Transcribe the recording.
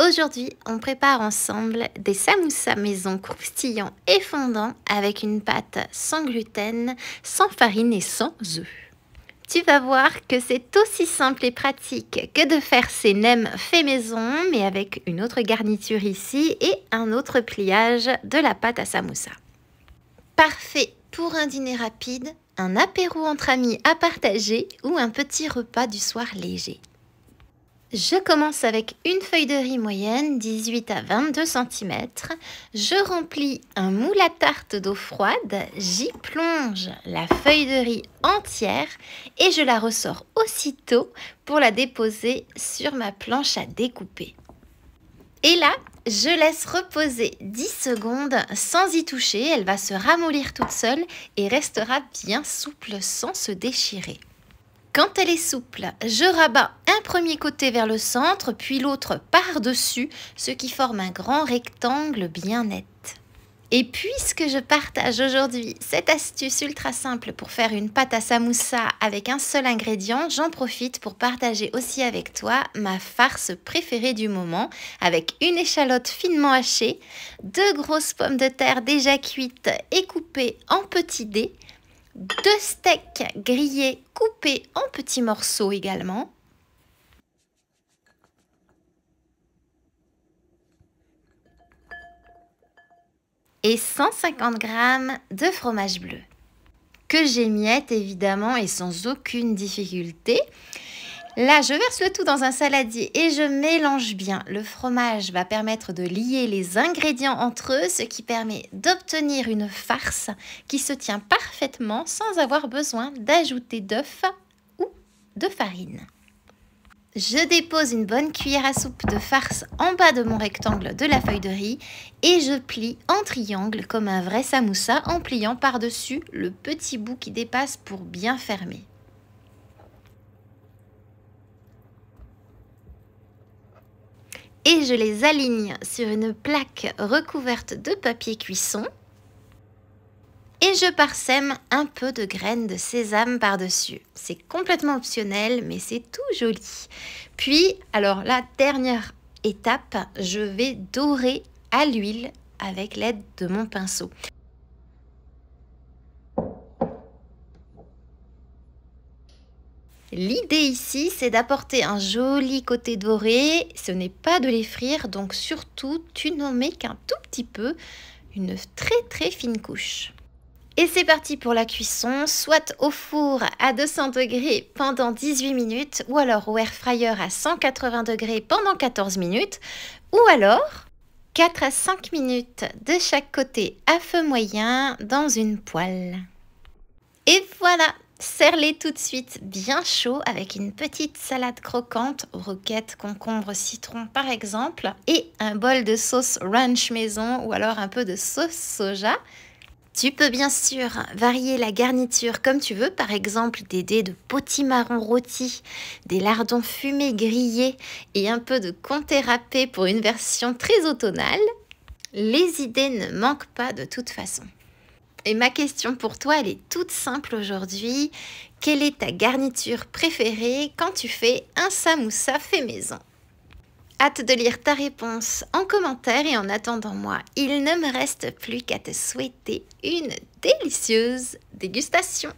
Aujourd'hui, on prépare ensemble des samoussas maison croustillants et fondants avec une pâte sans gluten, sans farine et sans œufs. Tu vas voir que c'est aussi simple et pratique que de faire ces nems faits maison, mais avec une autre garniture ici et un autre pliage de la pâte à samoussa. Parfait pour un dîner rapide, un apéro entre amis à partager ou un petit repas du soir léger. Je commence avec une feuille de riz moyenne, 18 à 22 cm. Je remplis un moule à tarte d'eau froide, j'y plonge la feuille de riz entière et je la ressors aussitôt pour la déposer sur ma planche à découper. Et là, je laisse reposer 10 secondes sans y toucher, elle va se ramollir toute seule et restera bien souple sans se déchirer. Quand elle est souple, je rabats un premier côté vers le centre, puis l'autre par-dessus, ce qui forme un grand rectangle bien net. Et puisque je partage aujourd'hui cette astuce ultra simple pour faire une pâte à samoussa avec un seul ingrédient, j'en profite pour partager aussi avec toi ma farce préférée du moment, avec une échalote finement hachée, 2 grosses pommes de terre déjà cuites et coupées en petits dés, 2 steaks grillés coupés en petits morceaux également. Et 150 g de fromage bleu. Que j'émiette évidemment et sans aucune difficulté. Là, je verse le tout dans un saladier et je mélange bien. Le fromage va permettre de lier les ingrédients entre eux, ce qui permet d'obtenir une farce qui se tient parfaitement sans avoir besoin d'ajouter d'œufs ou de farine. Je dépose une bonne cuillère à soupe de farce en bas de mon rectangle de la feuille de riz et je plie en triangle comme un vrai samoussa en pliant par-dessus le petit bout qui dépasse pour bien fermer. Et je les aligne sur une plaque recouverte de papier cuisson. Et je parsème un peu de graines de sésame par-dessus. C'est complètement optionnel, mais c'est tout joli. Puis, alors la dernière étape, je vais dorer à l'huile avec l'aide de mon pinceau. L'idée ici, c'est d'apporter un joli côté doré. Ce n'est pas de les frire, donc surtout, tu n'en mets qu'un tout petit peu, une très fine couche. Et c'est parti pour la cuisson, soit au four à 200 degrés pendant 18 minutes, ou alors au air fryer à 180 degrés pendant 14 minutes, ou alors 4 à 5 minutes de chaque côté à feu moyen dans une poêle. Et voilà! Serre-les tout de suite bien chaud avec une petite salade croquante, roquette, concombre, citron par exemple, et un bol de sauce ranch maison ou alors un peu de sauce soja. Tu peux bien sûr varier la garniture comme tu veux, par exemple des dés de potimarron rôti, des lardons fumés grillés et un peu de comté râpé pour une version très automnale. Les idées ne manquent pas de toute façon. Et ma question pour toi, elle est toute simple aujourd'hui. Quelle est ta garniture préférée quand tu fais un samoussa fait maison? Hâte de lire ta réponse en commentaire et en attendant moi, il ne me reste plus qu'à te souhaiter une délicieuse dégustation.